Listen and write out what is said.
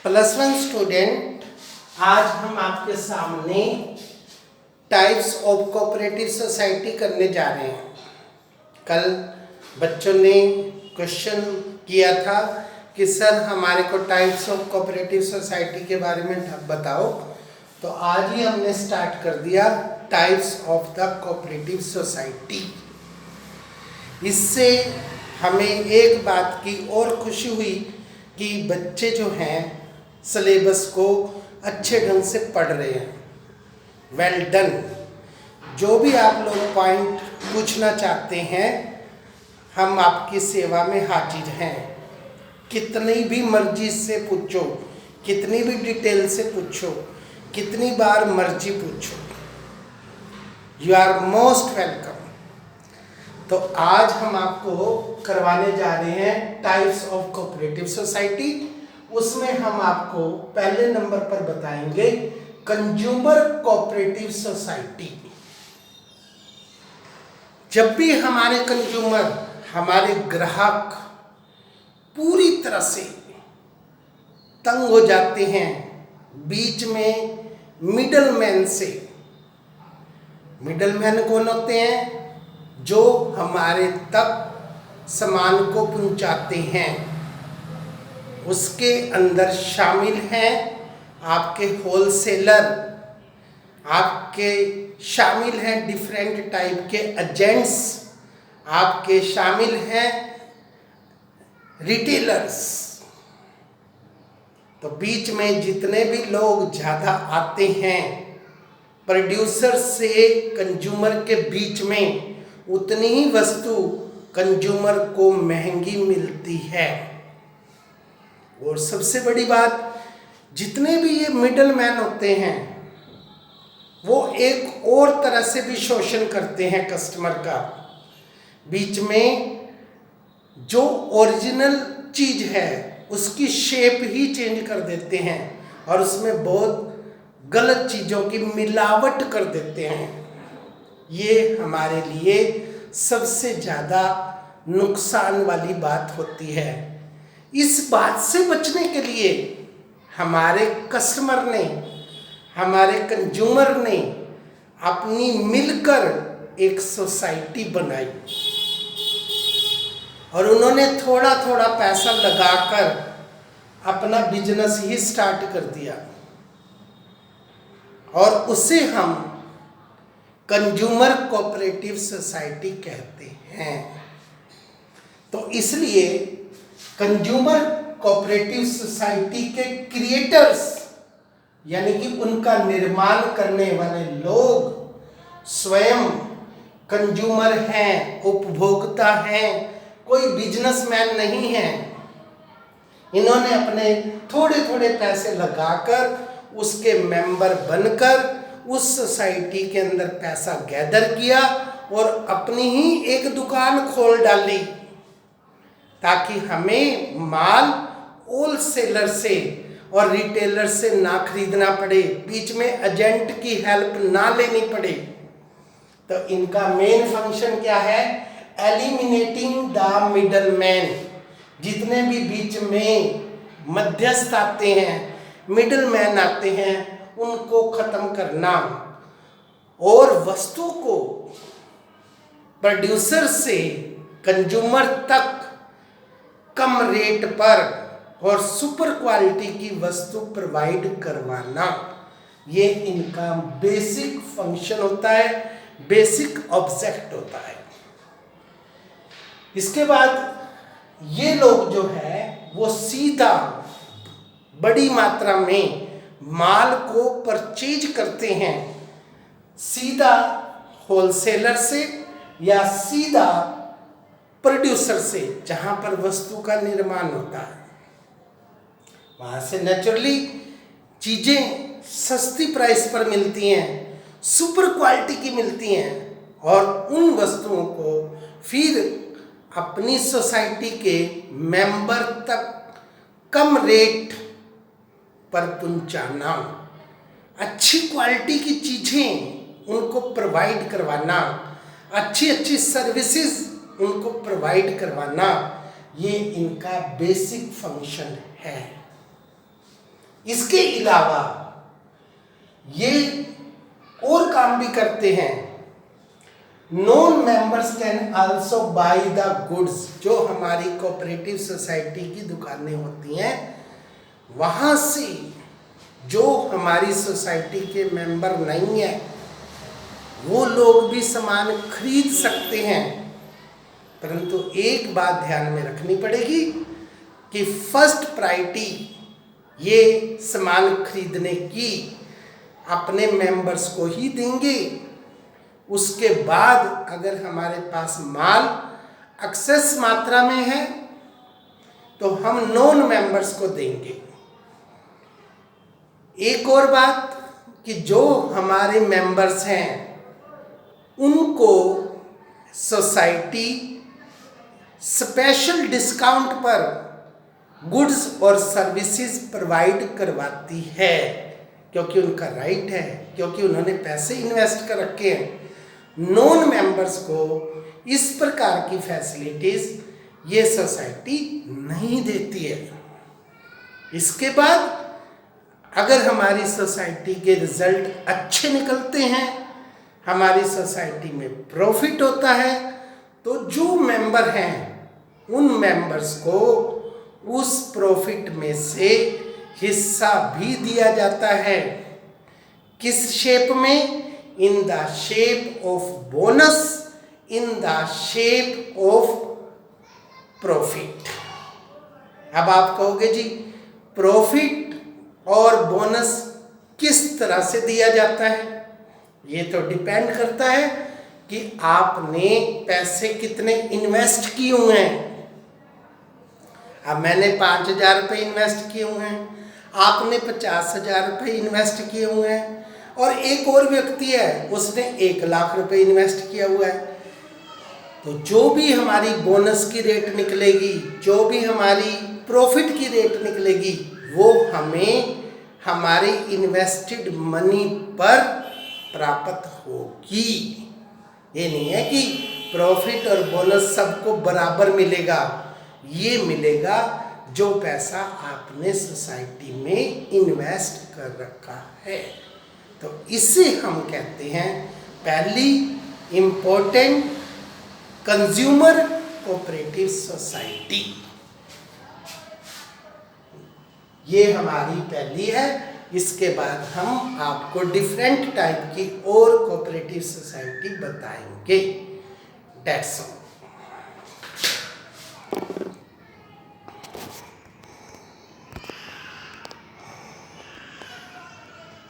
+1 student, आज हम आपके सामने टाइप्स ऑफ कोऑपरेटिव सोसाइटी करने जा रहे हैं। कल बच्चों ने क्वेश्चन किया था कि सर हमारे को टाइप्स ऑफ कोऑपरेटिव सोसाइटी के बारे में बताओ, तो आज ही हमने स्टार्ट कर दिया types of the cooperative society. इससे हमें एक बात की और खुशी हुई कि बच्चे जो हैं सिलेबस को अच्छे ढंग से पढ़ रहे हैं। Well done. जो भी आप लोग पॉइंट पूछना चाहते हैं, हम आपकी सेवा में हाजिर हैं। कितनी भी मर्जी से पूछो, कितनी भी डिटेल से पूछो, कितनी बार मर्जी पूछो, यू आर मोस्ट वेलकम। तो आज हम आपको करवाने जा रहे हैं टाइप्स ऑफ कोऑपरेटिव सोसाइटी। उसमें हम आपको पहले नंबर पर बताएंगे कंज्यूमर कोऑपरेटिव सोसाइटी। जब भी हमारे कंज्यूमर, हमारे ग्राहक पूरी तरह से तंग हो जाते हैं बीच में मिडलमैन से। मिडलमैन कौन होते हैं? जो हमारे तक सामान को पहुंचाते हैं। उसके अंदर शामिल हैं आपके होलसेलर, आपके शामिल हैं डिफरेंट टाइप के एजेंट्स, आपके शामिल हैं रिटेलर्स। तो बीच में जितने भी लोग ज़्यादा आते हैं, प्रोड्यूसर से कंज्यूमर के बीच में उतनी ही वस्तु कंज्यूमर को महंगी मिलती है। और सबसे बड़ी बात, जितने भी ये मिडलमैन होते हैं वो एक और तरह से भी शोषण करते हैं कस्टमर का। बीच में जो ओरिजिनल चीज है उसकी शेप ही चेंज कर देते हैं और उसमें बहुत गलत चीज़ों की मिलावट कर देते हैं। ये हमारे लिए सबसे ज़्यादा नुकसान वाली बात होती है। इस बात से बचने के लिए हमारे कस्टमर ने, हमारे कंज्यूमर ने अपनी मिलकर एक सोसाइटी बनाई और उन्होंने थोड़ा थोड़ा पैसा लगाकर अपना बिजनेस ही स्टार्ट कर दिया और उसे हम कंज्यूमर कोऑपरेटिव सोसाइटी कहते हैं। तो इसलिए कंज्यूमर कोऑपरेटिव सोसाइटी के क्रिएटर्स, यानी कि उनका निर्माण करने वाले लोग स्वयं कंज्यूमर हैं, उपभोक्ता हैं, कोई बिजनेसमैन नहीं है। इन्होंने अपने थोड़े थोड़े पैसे लगाकर उसके मेंबर बनकर उस सोसाइटी के अंदर पैसा गैदर किया और अपनी ही एक दुकान खोल डाली ताकि हमें माल होलसेलर से और रिटेलर से ना खरीदना पड़े, बीच में एजेंट की हेल्प ना लेनी पड़े। तो इनका मेन फंक्शन क्या है? Eliminating the middleman. जितने भी बीच में मध्यस्थ आते हैं, मिडलमैन आते हैं, उनको खत्म करना और वस्तु को प्रोड्यूसर से कंज्यूमर तक कम रेट पर और सुपर क्वालिटी की वस्तु प्रोवाइड करवाना। ये इनका बेसिक फंक्शन होता है, बेसिक ऑब्जेक्ट होता है। इसके बाद ये लोग जो है वो सीधा बड़ी मात्रा में माल को परचेज करते हैं, सीधा होलसेलर से या सीधा प्रोड्यूसर से, जहां पर वस्तु का निर्माण होता है। वहां से नेचुरली चीजें सस्ती प्राइस पर मिलती हैं, सुपर क्वालिटी की मिलती हैं और उन वस्तुओं को फिर अपनी सोसाइटी के मेंबर तक कम रेट पर पहुंचाना, अच्छी क्वालिटी की चीज़ें उनको प्रोवाइड करवाना, अच्छी अच्छी सर्विसेज उनको प्रोवाइड करवाना, ये इनका बेसिक फंक्शन है। इसके अलावा ये और काम भी करते हैं। Non members can also by the goods. जो हमारी कोऑपरेटिव सोसाइटी की दुकानें होती हैं, वहां से जो हमारी सोसाइटी के मेंबर नहीं है वो लोग भी सामान खरीद सकते हैं। परंतु एक बात ध्यान में रखनी पड़ेगी कि फर्स्ट प्रायोरिटी ये सामान खरीदने की अपने मेंबर्स को ही देंगे। उसके बाद अगर हमारे पास माल एक्सेस मात्रा में है तो हम नॉन मेंबर्स को देंगे। एक और बात कि जो हमारे मेंबर्स हैं उनको सोसाइटी स्पेशल डिस्काउंट पर गुड्स और सर्विसेज प्रोवाइड करवाती है, क्योंकि उनका राइट है, क्योंकि उन्होंने पैसे इन्वेस्ट कर रखे हैं। नॉन मेंबर्स को इस प्रकार की फैसिलिटीज ये सोसाइटी नहीं देती है। इसके बाद अगर हमारी सोसाइटी के रिजल्ट अच्छे निकलते हैं, हमारी सोसाइटी में प्रॉफिट होता है, तो जो मेंबर हैं उन मेंबर्स को उस प्रॉफिट में से हिस्सा भी दिया जाता है। किस शेप में? In the shape of bonus, in the shape of profit. अब आप कहोगे जी प्रॉफिट और बोनस किस तरह से दिया जाता है? ये तो डिपेंड करता है कि आपने पैसे कितने इन्वेस्ट किए हुए हैं। अब मैंने 5,000 रुपये इन्वेस्ट किए हुए हैं, आपने 50,000 रुपये इन्वेस्ट किए हुए हैं, और एक और व्यक्ति है उसने 1,00,000 रुपये इन्वेस्ट किया हुआ है। तो जो भी हमारी बोनस की रेट निकलेगी, जो भी हमारी प्रॉफिट की रेट निकलेगी, वो हमें हमारे इन्वेस्टेड मनी पर प्राप्त होगी। ये नहीं है कि प्रॉफिट और बोनस सबको बराबर मिलेगा। ये मिलेगा जो पैसा आपने सोसाइटी में इन्वेस्ट कर रखा है। तो इसे हम कहते हैं पहली इम्पोर्टेंट कंज्यूमर कोऑपरेटिव सोसाइटी। ये हमारी पहली है। इसके बाद हम आपको डिफरेंट टाइप की और कोऑपरेटिव सोसाइटी बताएंगे। That's all.